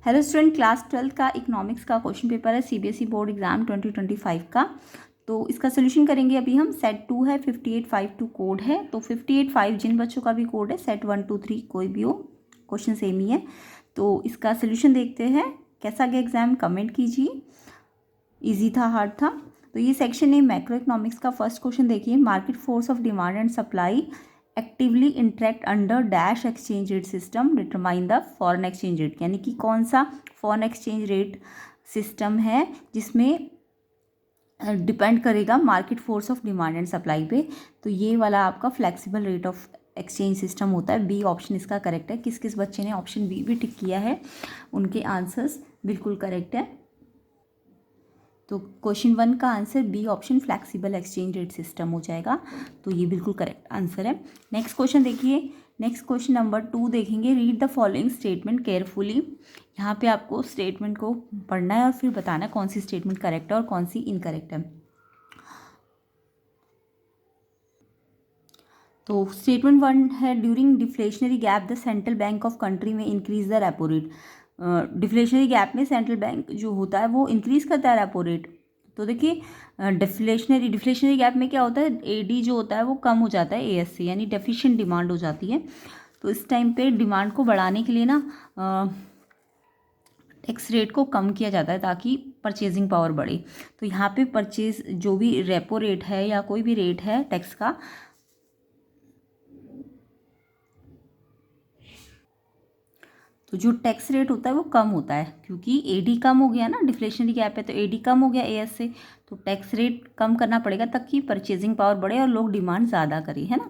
Hello student, class 12 का economics का question paper है सीबीएसई बोर्ड एग्जाम 2025 का। तो इसका सोल्यूशन करेंगे अभी हम। सेट 2 है, 5852 कोड है। तो 58.5 जिन बच्चों का भी कोड है, सेट 1 2 3 कोई भी हो, क्वेश्चन सेम ही है। तो इसका सोल्यूशन देखते हैं। कैसा गया एग्जाम, कमेंट कीजिए। ईजी था, हार्ड था? तो ये सेक्शन है मैक्रो इकोनॉमिक्स का। फर्स्ट क्वेश्चन देखिए, market force of demand and supply actively interact under dash exchange rate system, determine the foreign exchange rate. यानी कि कौन सा फॉरेन एक्सचेंज रेट सिस्टम है जिसमें डिपेंड करेगा market force of demand and supply पे। तो ये वाला आपका flexible rate of exchange system होता है। बी ऑप्शन इसका करेक्ट है। किस किस बच्चे ने ऑप्शन बी भी टिक किया है, उनके आंसर्स बिल्कुल करेक्ट है। तो क्वेश्चन 1 का answer B option flexible exchange rate system हो जाएगा। तो ये बिल्कुल करेक्ट आंसर है। नेक्स्ट क्वेश्चन देखिए। नेक्स्ट क्वेश्चन नंबर 2 देखेंगे। Read the following statement carefully. यहाँ पे आपको स्टेटमेंट को पढ़ना है और फिर बताना है कौन सी स्टेटमेंट करेक्ट है और कौन सी इनकरेक्ट है। तो स्टेटमेंट 1 है, during deflationary gap the central bank of country में increase the repo rate. Deflationary gap में सेंट्रल बैंक जो होता है वो इंक्रीज करता है रेपो रेट। तो देखिए, डिफ्लेशनरी गैप में क्या होता है, एडी जो होता है वो कम हो जाता है, एएससी यानी डेफिशिएंट डिमांड हो जाती है। तो इस टाइम पे डिमांड को बढ़ाने के लिए ना टैक्स रेट को कम किया जाता है ताकि परचेजिंग पावर बढ़े। तो यहाँ पे परचेज जो भी रेपो रेट है या कोई भी रेट है टैक्स का, तो जो टैक्स रेट होता है वो कम होता है क्योंकि एडी कम हो गया ना, डिफ्लेशनरी गैप है तो एडी कम हो गया एएस से। तो टैक्स रेट कम करना पड़ेगा ताकि परचेजिंग पावर बढ़े और लोग डिमांड ज़्यादा करें, है ना।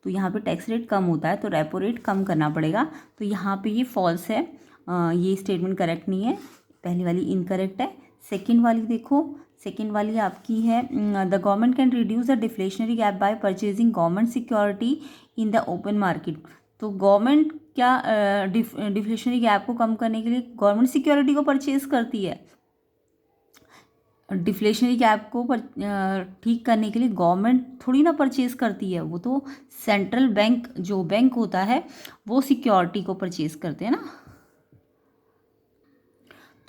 तो यहाँ पे टैक्स रेट कम होता है तो रेपो रेट कम करना पड़ेगा। तो यहाँ पे ये फॉल्स है, ये स्टेटमेंट करेक्ट नहीं है। पहली वाली इनकरेक्ट है। सेकेंड वाली देखो, सेकेंड वाली आपकी है, the government can reduce the deflationary gap bye purchasing government security in the open market. तो गवर्नमेंट क्या डिफ्लेशनरी गैप को कम करने के लिए गवर्नमेंट सिक्योरिटी को परचेज करती है। डिफ्लेशनरी गैप को ठीक करने के लिए गवर्नमेंट थोड़ी ना परचेज करती है, वो तो सेंट्रल बैंक जो बैंक होता है वो सिक्योरिटी को परचेज करते हैं ना।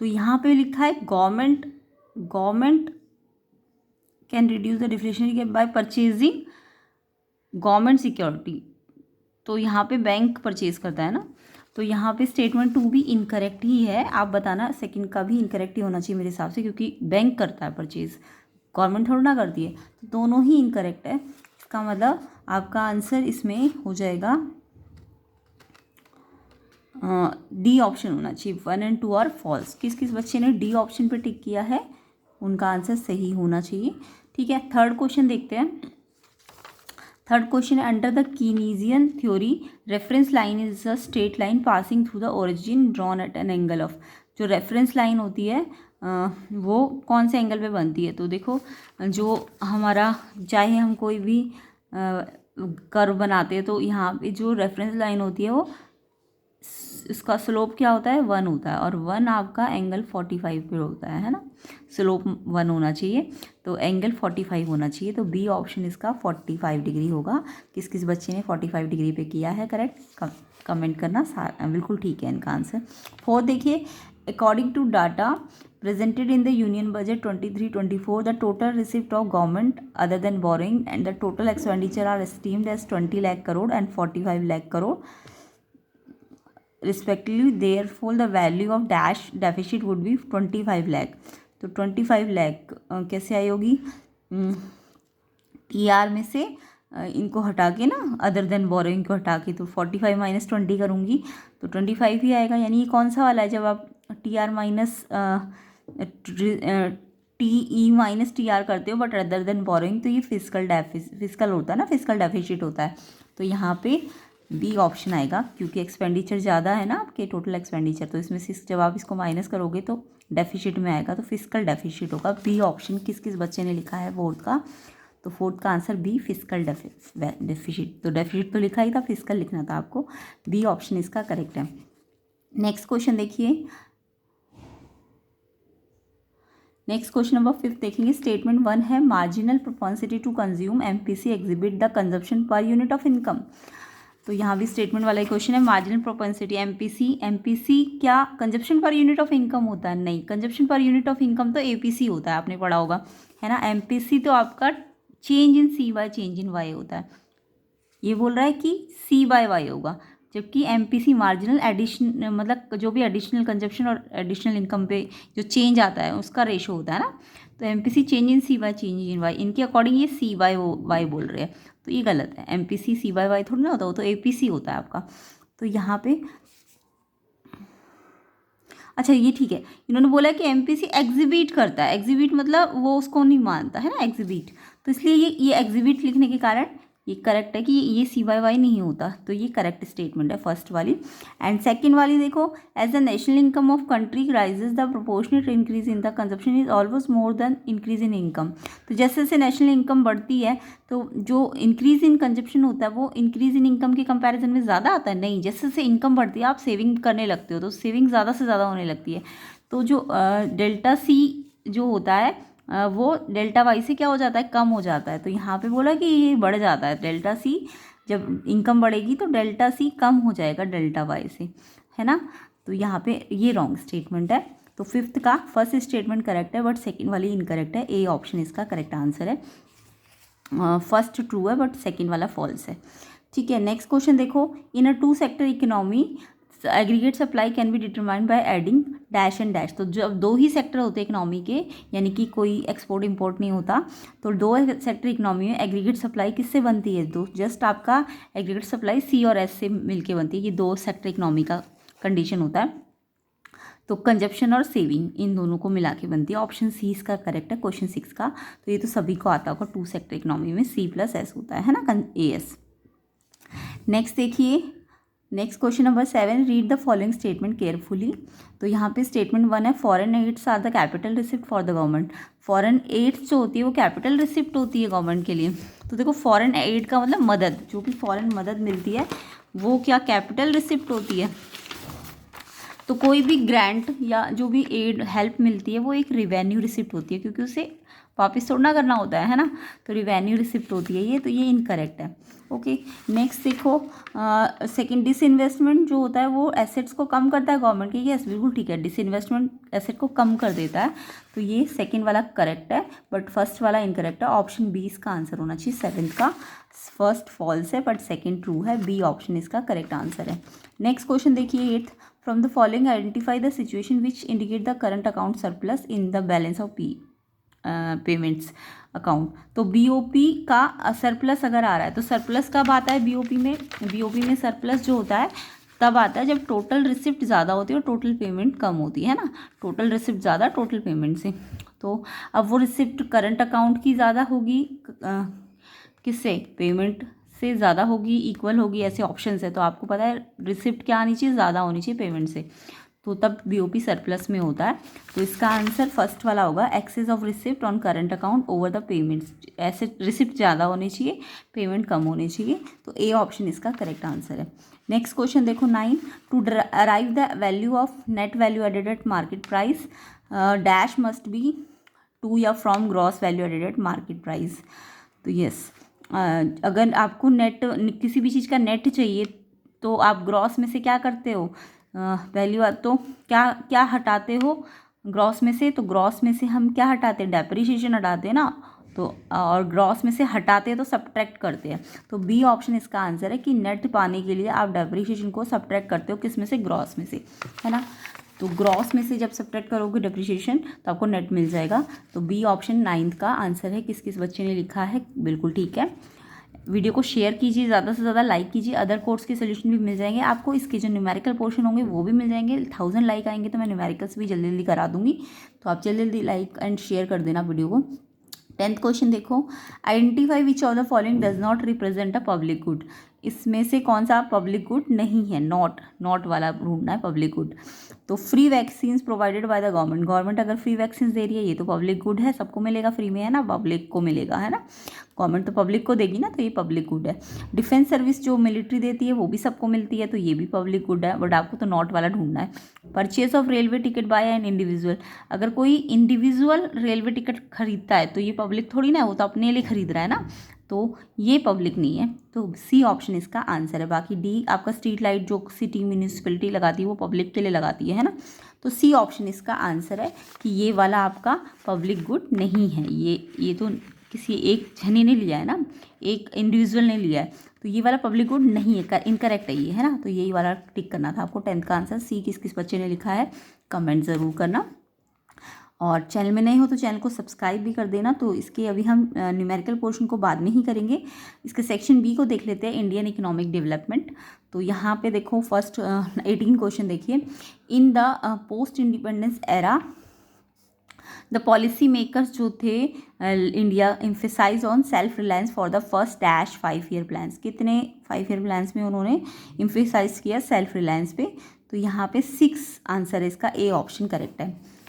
तो यहाँ पे लिखा है government can reduce the deflationary gap bye purchasing government security. तो यहाँ पे बैंक परचेज करता है ना। तो यहाँ पे स्टेटमेंट 2 भी इनकरेक्ट ही है। आप बताना, सेकंड का भी इनकरेक्ट ही होना चाहिए मेरे हिसाब से, क्योंकि बैंक करता है परचेज, गवर्नमेंट थोड़ा ना करती है। तो दोनों ही इनकरेक्ट है। इसका मतलब आपका आंसर इसमें हो जाएगा डी ऑप्शन होना चाहिए। 1 और 2 आर फॉल्स। किस किस बच्चे ने डी ऑप्शन पे टिक किया है उनका आंसर सही होना चाहिए। ठीक है, थर्ड क्वेश्चन देखते हैं। थर्ड क्वेश्चन है, under the Keynesian theory reference line is a straight line passing through the origin drawn at an angle of. जो रेफरेंस लाइन होती है वो कौन से एंगल पे बनती है। तो देखो, जो हमारा चाहे हम कोई भी कर्व बनाते हैं तो यहाँ पे जो रेफरेंस लाइन होती है वो इसका स्लोप क्या होता है, 1 होता है। और 1 आपका एंगल 45 पे होता है ना। स्लोप 1 होना चाहिए तो एंगल 45 होना चाहिए। तो बी ऑप्शन इसका 45 डिग्री होगा। किस किस बच्चे ने 45 डिग्री पे किया है करेक्ट, कमेंट करना। बिल्कुल ठीक है इनका आंसर। फोर्थ देखिए, according to data presented in the union budget 23-24 the total receipt of government other than borrowing and the total expenditure are esteemed as 20 lakh crore and 45 lakh crore respectively, therefore the value of dash deficit would be 25 lakh। तो 25 लाख कैसे आई होगी, TR में से इनको हटा के ना, other than borrowing को हटा के, तो 45 माइनस 20 करूँगी तो 25 ही आएगा। यानी ये कौन सा वाला है, जब आप TR minus TE minus TR करते हो बट अदर देन बोरोइंग, तो ये फिजिकल होता है ना, फिजिकल डेफिसिट होता है। तो यहाँ पे बी ऑप्शन आएगा क्योंकि एक्सपेंडिचर ज़्यादा है ना आपके, टोटल एक्सपेंडिचर। तो इसमें से जब आप इसको माइनस करोगे तो डेफिसिट में आएगा, तो फिजिकल डेफिसिट होगा। बी ऑप्शन किस किस बच्चे ने लिखा है फोर्थ का, तो फोर्थ का आंसर बी फिजिकल डेफिसिट। तो डेफिसिट तो लिखा ही था, फिजिकल लिखना था आपको। बी ऑप्शन इसका करेक्ट है। नेक्स्ट क्वेश्चन देखिए। नेक्स्ट क्वेश्चन नंबर 5 देखेंगे। स्टेटमेंट 1 है, marginal propensity to consume MPC exhibit the consumption per unit of income. तो यहाँ भी स्टेटमेंट वाला क्वेश्चन है। मार्जिनल प्रोपेंसिटी एमपीसी क्या consumption per unit of income होता है? नहीं, consumption per unit of income तो एपीसी होता है, आपने पढ़ा होगा, है ना। एमपीसी तो आपका change in C by change in Y होता है। ये बोल रहा है कि सी बाय वाई होगा, जबकि एमपीसी मार्जिनल एडिशन, मतलब जो भी एडिशनल कंजप्शन और एडिशनल इनकम पे जो चेंज आता है उसका रेशो होता है ना। तो MPC change in C by change in Y, इनके अकॉर्डिंग ये सी बाय वाई बोल रहे हैं, तो ये गलत है। एमपीसी सी बाय वाई थोड़ी ना होता, वो तो एपीसी होता है आपका। तो यहाँ पे अच्छा ये ठीक है, इन्होंने बोला कि एमपीसी एग्जिबिट करता है। एग्जिबिट मतलब वो उसको नहीं मानता है ना, एग्जिबिट, तो इसलिए ये एग्जिबिट लिखने के कारण ये करेक्ट है कि ये सी बाय वाई नहीं होता, तो ये करेक्ट स्टेटमेंट है फर्स्ट वाली। एंड सेकंड वाली देखो, as the national income of country rises the proportionate increase in the consumption is always more than increase in income. तो जैसे जैसे नेशनल इनकम बढ़ती है तो जो इंक्रीज इन कंजप्शन होता है वो इंक्रीज इन इनकम के कंपैरिजन में ज़्यादा आता है? नहीं, जैसे जैसे इनकम बढ़ती है आप सेविंग करने लगते हो तो सेविंग ज़्यादा से ज़्यादा होने लगती है। तो जो डेल्टा सी जो होता है वो डेल्टा वाई से क्या हो जाता है, कम हो जाता है। तो यहाँ पे बोला कि ये बढ़ जाता है डेल्टा सी, जब इनकम बढ़ेगी तो डेल्टा सी कम हो जाएगा डेल्टा वाई से, है ना। तो यहाँ पे ये रॉन्ग स्टेटमेंट है। तो फिफ्थ का फर्स्ट स्टेटमेंट करेक्ट है बट सेकंड वाली इनकरेक्ट है। ए ऑप्शन इसका करेक्ट आंसर है। फर्स्ट ट्रू है बट सेकंड वाला फॉल्स है। ठीक है, नेक्स्ट क्वेश्चन देखो, in a two sector economy aggregate supply can be determined by adding dash and dash. तो जब दो ही सेक्टर होते हैं इकोनॉमी के, यानी कि कोई एक्सपोर्ट इंपोर्ट नहीं होता, तो दो सेक्टर इकोनॉमी में एग्रीगेट सप्लाई किससे बनती है? दो, जस्ट आपका एग्रीगेट सप्लाई सी और एस से मिलके बनती है। ये दो सेक्टर इकोनॉमी का कंडीशन होता है। तो कंजप्शन और सेविंग इन दोनों को मिला के बनती है। ऑप्शन सी इसका करेक्ट है क्वेश्चन 6 का। तो ये तो सभी को आता होगा, टू सेक्टर इकोनॉमी में सी प्लस एस होता है ना, ए एस। नेक्स्ट देखिए, next question number 7, read the following statement carefully. तो यहाँ पे स्टेटमेंट 1 है, foreign aids are the capital receipt for the government. Foreign aids जो होती है वो कैपिटल रिसिप्ट होती है गवर्नमेंट के लिए। तो देखो फॉरेन एड का मतलब मदद, जो भी फॉरेन मदद मिलती है वो क्या कैपिटल रिसिप्ट होती है। तो कोई भी ग्रांट या जो भी एड हेल्प मिलती है वो एक रिवेन्यू रिसिप्ट होती है, क्योंकि उसे वापस थोड़ा करना होता है ना, तो रिवेन्यू रिसिप्ट होती है ये। तो ये इनकरेक्ट है। ओके, नेक्स्ट देखो, सेकंड डिसइन्वेस्टमेंट जो होता है वो एसेट्स को कम करता है गवर्नमेंट के। यस बिल्कुल ठीक है, डिसइन्वेस्टमेंट एसेट को कम कर देता है, तो ये सेकंड वाला करेक्ट है बट फर्स्ट वाला इनकरेक्ट है। ऑप्शन बी इसका आंसर होना चाहिए। सेवेंथ का फर्स्ट फॉल्स है बट सेकंड ट्रू है। बी ऑप्शन इसका करेक्ट आंसर है। नेक्स्ट क्वेश्चन देखिए, 8th, from the following identify the situation which indicate the current account surplus in the balance of payments account. तो BOP का surplus अगर आ रहा है तो सरप्लस कब आता है बीओपी में? बीओपी में सरप्लस जो होता है तब आता है जब टोटल रिसिप्ट ज़्यादा होती है और टोटल पेमेंट कम होती है ना। टोटल रिसिप्ट ज़्यादा टोटल पेमेंट से, तो अब वो रिसिप्ट करंट अकाउंट की ज़्यादा होगी किससे? पेमेंट से ज़्यादा होगी, इक्वल होगी, ऐसे ऑप्शन है। तो आपको पता है रिसिप्ट क्या आनी चाहिए? ज़्यादा होनी चाहिए पेमेंट से, तो तब बीओपी सरप्लस में होता है। तो इसका आंसर फर्स्ट वाला होगा, excess of receipt on current account over the payments. ऐसे रिसिप्ट ज़्यादा होनी चाहिए, पेमेंट कम होनी चाहिए, तो ए ऑप्शन इसका करेक्ट आंसर है। नेक्स्ट क्वेश्चन देखो 9, to arrive the value of net value added at market price dash must be to या from gross value added at market price. तो यस, अगर आपको नेट किसी भी चीज़ का नेट चाहिए तो आप ग्रॉस में से क्या करते हो? वैल्यू तो क्या क्या हटाते हो ग्रॉस में से? तो ग्रॉस में से हम क्या हटाते हैं? डेप्रिसिएशन हटाते हैं ना। तो और ग्रॉस में से हटाते हैं तो सब्ट्रैक्ट करते हैं। तो बी ऑप्शन इसका आंसर है कि नेट पाने के लिए आप डेप्रिसिएशन को सब्ट्रैक्ट करते हो, किस में से? ग्रॉस में से, है ना। तो ग्रॉस में से जब सब्ट्रैक्ट करोगे डेप्रिसिएशन तो आपको नेट मिल जाएगा। तो बी ऑप्शन 9th का आंसर है। किस किस बच्चे ने लिखा है? बिल्कुल ठीक है। वीडियो को शेयर कीजिए, ज़्यादा से ज़्यादा लाइक कीजिए। अदर कोर्स के सोल्यूशन भी मिल जाएंगे आपको, इसके जो न्यूमेरिकल पोर्शन होंगे वो भी मिल जाएंगे। 1000 लाइक आएंगे तो मैं न्यूमेरिकल्स भी जल्दी जल्दी करा दूंगी, तो आप जल्दी जल्दी लाइक एंड शेयर कर देना वीडियो को। 10th क्वेश्चन देखो, identify which of the following does not represent a public good. इसमें से कौन सा पब्लिक गुड नहीं है? नॉट वाला ढूंढना है पब्लिक गुड। तो free vaccine provided by the government. Government अगर फ्री वैक्सीन दे रही है ये तो पब्लिक गुड है, सबको मिलेगा फ्री में, है ना, पब्लिक को मिलेगा, है ना। गवर्नमेंट तो पब्लिक को देगी ना, तो ये पब्लिक गुड है। डिफेंस सर्विस जो मिलिट्री देती है वो भी सबको मिलती है, तो ये भी पब्लिक गुड है, बट आपको तो नॉट वाला ढूंढना है। Purchase of railway ticket by an individual. अगर कोई इंडिविजुअल रेलवे टिकट खरीदता है तो ये पब्लिक थोड़ी ना है, वो तो अपने लिए खरीद रहा है ना, तो ये पब्लिक नहीं है, तो सी ऑप्शन इसका आंसर है। बाकी डी आपका स्ट्रीट लाइट जो सिटी म्यूनिसिपैलिटी लगाती है वो पब्लिक के लिए लगाती है ना, तो सी ऑप्शन इसका आंसर है कि ये वाला आपका पब्लिक गुड नहीं है। ये तो किसी एक जने ने लिया है ना, एक इंडिविजुअल ने लिया है, तो ये वाला पब्लिक गुड नहीं है, इनकरेक्ट है ये, है ना। तो यही वाला टिक करना था आपको। 10th का आंसर सी किस किस बच्चे ने लिखा है कमेंट ज़रूर करना। और चैनल में नए हो तो चैनल को सब्सक्राइब भी कर देना। तो इसके अभी हम न्यूमेरिकल पोर्शन को बाद में ही करेंगे। इसके सेक्शन बी को देख लेते हैं, इंडियन इकोनॉमिक डेवलपमेंट। तो यहाँ पे देखो फर्स्ट 18 क्वेश्चन देखिए। In the post independence era the policy makers जो थे India emphasise on self reliance for the first dash 5 year plans. कितने 5 ईयर प्लान्स में उन्होंने एम्फेसाइज किया सेल्फ रिलायंस पे? तो यहाँ पे 6 आंसर है इसका, ए ऑप्शन करेक्ट है।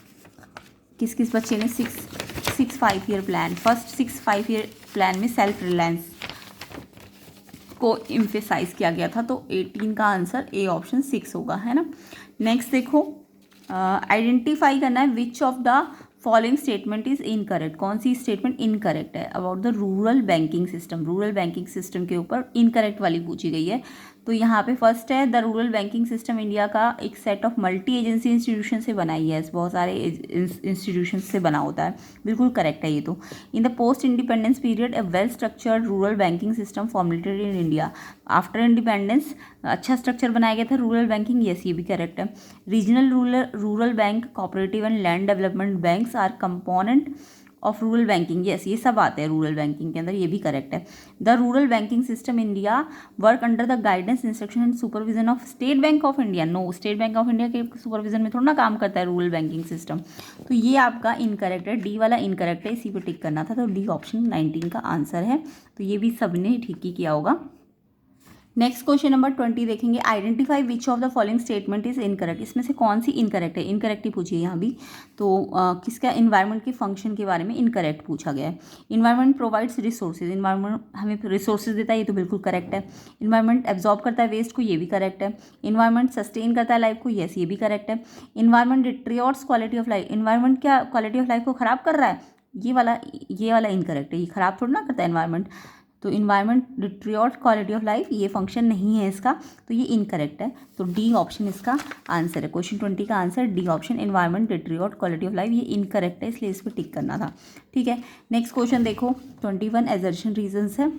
किस किस बच्चे ने 6 5 year plan, first 6 5 year plan में सेल्फ रिलायंस को एम्फेसाइज किया गया था, तो 18 का आंसर ए ऑप्शन 6 होगा, है ना। नेक्स्ट देखो, आइडेंटिफाई करना है which of the following statement is incorrect. कौन सी स्टेटमेंट इनकरेक्ट है about the rural banking system. Rural banking system के ऊपर इनकरेक्ट वाली पूछी गई है। तो यहाँ पे फर्स्ट है, the rural banking system India का एक set of multi agency institution से बनाई है, बहुत सारे इंस्टीट्यूशन से बना होता है, बिल्कुल करेक्ट है ये तो। इन the post independence period, A well structured rural banking system formulated in India. After independence अच्छा स्ट्रक्चर बनाया गया था रूरल बैंकिंग, यस ये भी करेक्ट है। Regional rural bank, cooperative and land development banks R component of rural banking, yes ये सब आते हैं रूरल बैंकिंग के अंदर, ये भी करेक्ट है। The rural banking system India work under the guidance instruction and supervision of State Bank of India. No, State Bank of India के सुपरविजन में थोड़ा ना काम करता है रूरल बैंकिंग सिस्टम, तो ये आपका इनकरेक्ट है, डी वाला इनकरेक्ट है, इसी पे टिक करना था। तो डी ऑप्शन 19 का आंसर है। तो ये भी सबने ठीक ही किया होगा। नेक्स्ट क्वेश्चन नंबर 20 देखेंगे, identify which of the following statement is incorrect. इसमें से कौन सी इनकरेक्ट है? इनकरेक्ट ही पूछी है यहाँ भी। तो किसका इन्वायरमेंट के फंक्शन के बारे में इनकरेक्ट पूछा गया है। इन्वायरमेंट प्रोवाइड्स रिसोर्सेज, इन्वायरमेंट हमें रिसोर्सेज देता है, ये तो बिल्कुल करेक्ट है। इन्वायरमेंट एब्जॉर्ब करता है वेस्ट को, ये भी करेक्ट है। इन्वायरमेंट सस्टेन करता है लाइफ को, यस ये भी करेक्ट है। Environment deteriorates quality of life, environment क्या क्वालिटी ऑफ लाइफ को खराब कर रहा है? ये वाला इनकरेक्ट है, ये खराब थोड़ा ना करता है इन्वायरमेंट। तो environment deteriorate quality of life, ये फंक्शन नहीं है इसका, तो ये इनकरेक्ट है। तो डी ऑप्शन इसका आंसर है। क्वेश्चन 20 का answer D option, environment deteriorate quality of life, ये इनकरेक्ट है, इसलिए इस पर टिक करना था। ठीक है, नेक्स्ट क्वेश्चन देखो 21 एजर्शन रीजंस है।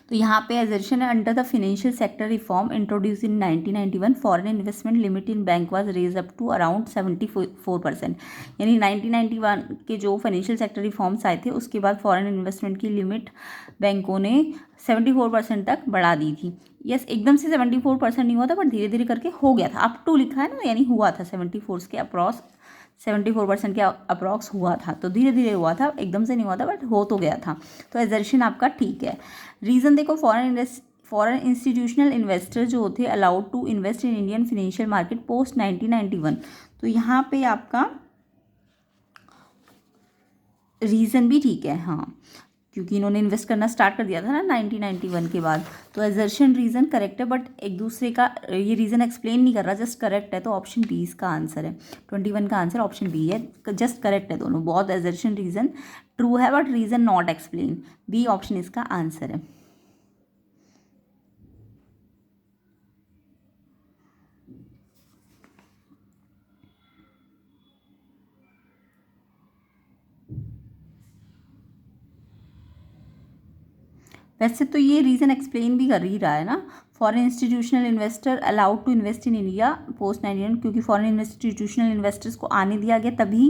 तो यहाँ पे एजर्शन है, under the financial sector reform introduce in 1991 foreign investment limit in bank was raise up to around 74%। यानी 1991 के जो फाइनेंशियल सेक्टर रिफॉर्म्स आए थे उसके बाद फॉरेन इन्वेस्टमेंट की लिमिट बैंकों ने 74% तक बढ़ा दी थी। यस, एकदम से 74% नहीं हुआ था, बट धीरे धीरे करके हो गया था। अप टू लिखा है ना, यानी हुआ था 74 के अप्रॉक्स, 74% के अप्रॉक्स हुआ था, तो धीरे धीरे हुआ था, एकदम से नहीं हुआ था, बट हो तो गया था। तो एजर्शन आपका ठीक है। रीज़न देखो, फॉरेन इंस्टीट्यूशनल इन्वेस्टर जो थे allowed to invest in Indian financial market post 1991। तो यहाँ पे आपका रीज़न भी ठीक है, हाँ, क्योंकि इन्होंने इन्वेस्ट करना स्टार्ट कर दिया था ना 1991 के बाद। तो एजर्शन रीज़न करेक्ट है, बट एक दूसरे का ये रीज़न एक्सप्लेन नहीं कर रहा, जस्ट करेक्ट है। तो ऑप्शन बी इसका आंसर है। 21 का आंसर ऑप्शन बी है, जस्ट करेक्ट है दोनों। बहुत एजर्शन रीज़न ट्रू है, but reason not explain, B option इसका आंसर है। वैसे तो ये रीज़न एक्सप्लेन भी कर ही रहा है ना, foreign institutional investor allowed to invest in India post 1991, क्योंकि फॉरेन इंस्टीट्यूशनल इन्वेस्टर्स को आने दिया गया, तभी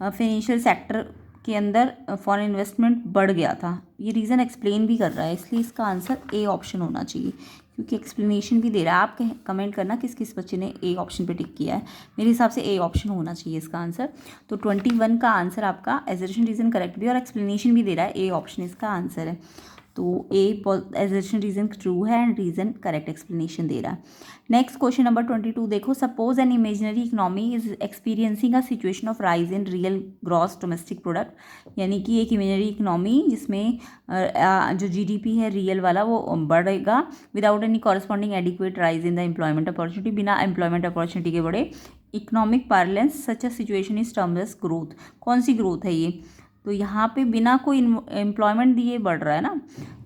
फाइनेंशियल सेक्टर के अंदर फॉरेन इन्वेस्टमेंट बढ़ गया था। ये रीज़न एक्सप्लेन भी कर रहा है, इसलिए इसका आंसर ए ऑप्शन होना चाहिए, क्योंकि एक्सप्लेनेशन भी दे रहा है। आप कमेंट करना किस किस बच्चे ने ए ऑप्शन पे टिक किया है। मेरे हिसाब से ए ऑप्शन होना चाहिए इसका आंसर। तो 21 का आंसर आपका एजर्शन रीज़न करेक्ट भी और एक्सप्लेनेशन भी दे रहा है, ए ऑप्शन इसका आंसर है। तो ए एजर्शन रीज़न ट्रू है एंड रीज़न करेक्ट एक्सप्लेनेशन दे रहा है। नेक्स्ट क्वेश्चन नंबर 22 देखो, suppose an imaginary economy is experiencing a situation of rise in real gross domestic product. यानी कि एक इमेजिनरी इकोनॉमी जिसमें जो जीडीपी है रियल वाला वो बढ़ेगा without any corresponding adequate rise in the employment opportunity, बिना एम्प्लॉयमेंट अपॉर्चुनिटी के बढ़े। Economic parlance such a situation is terms as growth. कौन सी ग्रोथ है ये? तो यहाँ पे बिना कोई एम्प्लॉयमेंट दिए बढ़ रहा है ना,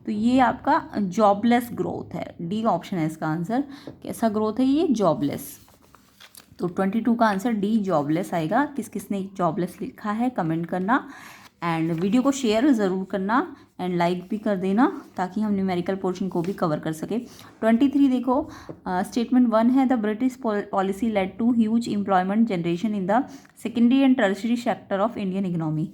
तो ये आपका जॉबलेस ग्रोथ है। डी ऑप्शन है इसका आंसर। कैसा ग्रोथ है ये? जॉबलेस। तो 22 का आंसर डी जॉबलेस आएगा। किस किसने जॉबलेस लिखा है कमेंट करना, एंड वीडियो को शेयर ज़रूर करना एंड लाइक भी कर देना ताकि हम न्यूमेरिकल पोर्शन को भी कवर कर सके। 23 देखो, स्टेटमेंट 1 है, the British policy led to huge employment generation in the secondary and tertiary sector of Indian economy.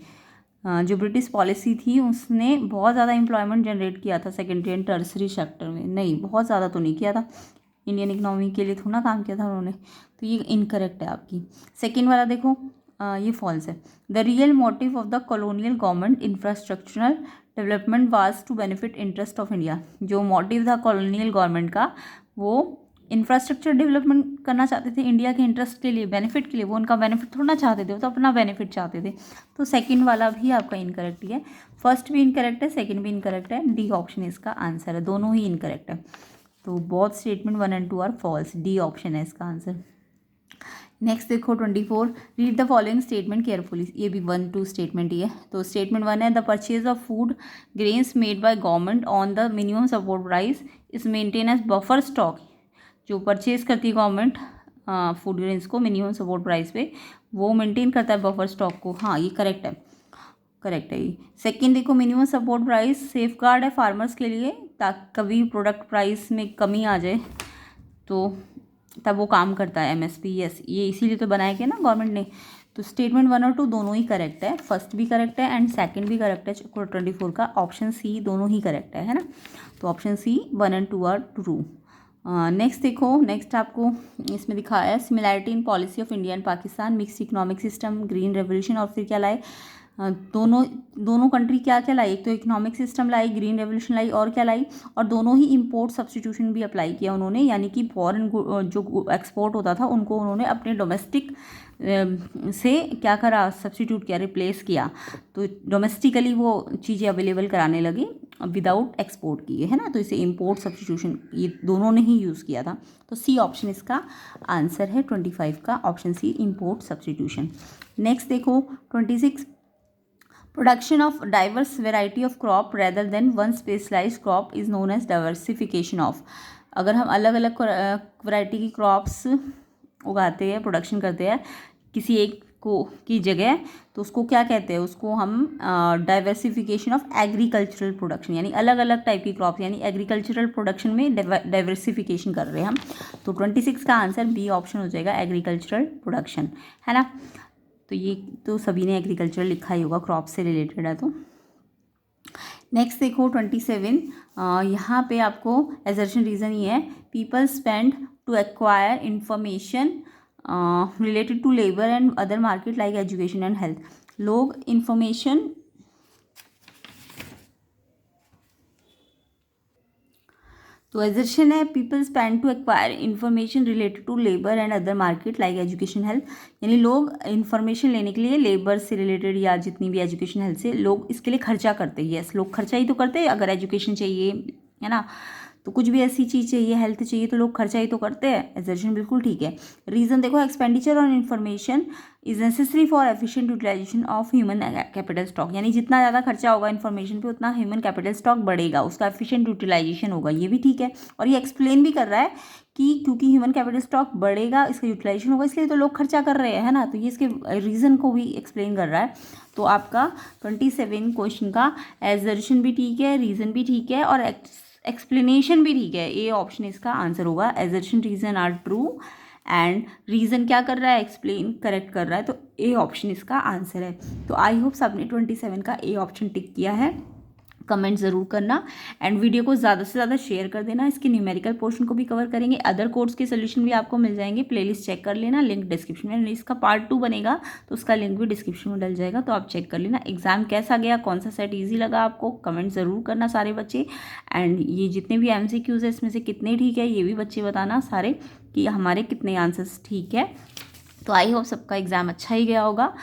जो ब्रिटिश पॉलिसी थी उसने बहुत ज़्यादा एम्प्लॉयमेंट जनरेट किया था सेकेंडरी एंड टर्शरी सेक्टर में। नहीं, बहुत ज़्यादा तो नहीं किया था, इंडियन इकोनॉमी के लिए थोड़ा काम किया था उन्होंने, तो ये इनकरेक्ट है आपकी। सेकेंड वाला देखो, ये फॉल्स है। The real motive of the colonial government infrastructural development was to benefit interest of India. जो मोटिव था कॉलोनियल गवर्नमेंट का, वो इंफ्रास्ट्रक्चर डेवलपमेंट करना चाहते थे इंडिया के इंटरेस्ट के लिए, बेनिफिट के लिए। वो उनका बेनिफिट थोड़ा चाहते थे, वो तो अपना बेनिफिट चाहते थे। तो सेकंड वाला भी आपका इनकरेक्ट ही है। फर्स्ट भी इनकरेक्ट है, सेकंड भी इनकरेक्ट है। डी ऑप्शन इसका आंसर है, दोनों ही इनकरेक्ट है। तो both statement 1 and 2 are false. D option है इसका आंसर। नेक्स्ट देखो 24, read the following statement carefully. ये भी 1-2 स्टेटमेंट ही है। तो स्टेटमेंट 1 है, the purchase of food grains made by government on the minimum support price is maintain as buffer stock. जो purchase करती है गवर्नमेंट फूड ग्रेन्स को मिनिमम सपोर्ट प्राइस पे, वो मेंटेन करता है बफर स्टॉक को। हाँ, ये करेक्ट है, करेक्ट है ये। सेकंड देखो, minimum support price safe guard है फार्मर्स के लिए, ताकि कभी प्रोडक्ट प्राइस में कमी आ जाए तो तब वो काम करता है एमएसपी। यस, ये इसीलिए तो बनाया गया ना गवर्नमेंट ने। तो स्टेटमेंट 1 और 2 दोनों ही करेक्ट है। फर्स्ट भी करेक्ट है एंड सेकंड भी करेक्ट है 24 का। ऑप्शन सी दोनों ही करेक्ट है ना। तो option C 1 and 2 are true. Next देखो, नेक्स्ट आपको इसमें दिखाया है similarity in policy of India and Pakistan, mix economic system, green revolution. और फिर क्या लाए, दोनों कंट्री क्या क्या लाई? एक तो इकोनॉमिक सिस्टम लाई, ग्रीन रेवोल्यूशन लाई, और क्या लाई? और दोनों ही इंपोर्ट सब्सटीट्यूशन भी अप्लाई किया उन्होंने, यानी कि फॉरेन जो एक्सपोर्ट होता था उनको उन्होंने अपने डोमेस्टिक से क्या करा? सब्सटीट्यूट किया, रिप्लेस किया। तो डोमेस्टिकली वो चीज़ें अवेलेबल कराने लगी विदाउट एक्सपोर्ट किए, है ना। तो इसे इंपोर्ट सब्सटीट्यूशन ये दोनों ने ही यूज़ किया था। तो सी ऑप्शन इसका आंसर है 25 का, option C import substitution. Next देखो 26, production of diverse variety of crop rather than one specialised crop is known as diversification of. अगर हम अलग अलग वैरायटी की क्रॉप्स उगाते हैं, प्रोडक्शन करते हैं किसी एक को की जगह, तो उसको क्या कहते हैं? उसको हम डाइवर्सिफिकेशन ऑफ एग्रीकल्चरल प्रोडक्शन, यानी अलग अलग टाइप की क्रॉप, यानी एग्रीकल्चरल प्रोडक्शन में डाइवर्सिफिकेशन कर रहे हैं हम। तो 26 का आंसर बी ऑप्शन हो जाएगा, एग्रीकल्चरल प्रोडक्शन, है ना। तो ये तो सभी ने एग्रीकल्चर लिखा ही होगा, क्रॉप से रिलेटेड है। तो नेक्स्ट देखो 27, यहाँ पे आपको एजर्शन रीज़न ही है, people spend to acquire information related to labour and other market like education and health. लोग इंफॉर्मेशन तो एजर्शन है, people spend to acquire information related to labour and other market like education health, यानी लोग information लेने के लिए labour से related या जितनी भी एजुकेशन हेल्थ से लोग इसके लिए खर्चा करते हैं। यस, लोग खर्चा ही तो करते हैं। अगर एजुकेशन चाहिए, है ना, तो कुछ भी ऐसी चीज़ चाहिए, हेल्थ चाहिए, तो लोग खर्चा ही तो करते हैं। एजर्शन बिल्कुल ठीक है। रीज़न देखो, expenditure on information is necessary for efficient utilisation of human capital stock, यानी जितना ज़्यादा खर्चा होगा इन्फॉर्मेशन पे उतना ह्यूमन कैपिटल स्टॉक बढ़ेगा, उसका एफिशिएंट यूटिलाइजेशन होगा। ये भी ठीक है। और ये एक्सप्लेन भी कर रहा है कि क्योंकि ह्यूमन कैपिटल स्टॉक बढ़ेगा, इसका यूटिलाइजेशन होगा, इसलिए तो लोग खर्चा कर रहे हैं, है ना। तो ये इसके रीज़न को भी एक्सप्लेन कर रहा है। तो आपका 27 क्वेश्चन का एजर्शन भी ठीक है, रीज़न भी ठीक है, और एक्सप्लेनेशन भी ठीक है। ए ऑप्शन इसका आंसर होगा। Assertion reason are true and reason क्या कर रहा है? एक्सप्लेन करेक्ट कर रहा है। तो ए ऑप्शन इसका आंसर है। तो आई होप सबने 27 का ए ऑप्शन टिक किया है। कमेंट ज़रूर करना एंड वीडियो को ज़्यादा से ज़्यादा शेयर कर देना। इसके न्यूमेरिकल पोर्शन को भी कवर करेंगे, अदर कोड्स के सोल्यूशन भी आपको मिल जाएंगे। प्लेलिस्ट चेक कर लेना, लिंक डिस्क्रिप्शन में। इसका पार्ट 2 बनेगा तो उसका लिंक भी डिस्क्रिप्शन में डल जाएगा, तो आप चेक कर लेना। एग्जाम कैसा गया, कौन सा सेट ईजी लगा आपको, कमेंट ज़रूर करना सारे बच्चे। एंड ये जितने भी MCQs है इसमें से कितने ठीक है ये भी बच्चे बताना सारे, कि हमारे कितने आंसर्स ठीक है। तो आई होप सबका एग्ज़ाम अच्छा ही गया होगा।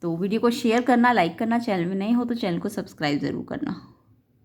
तो वीडियो को शेयर करना, लाइक करना, चैनल में नए हो तो चैनल को सब्सक्राइब ज़रूर करना।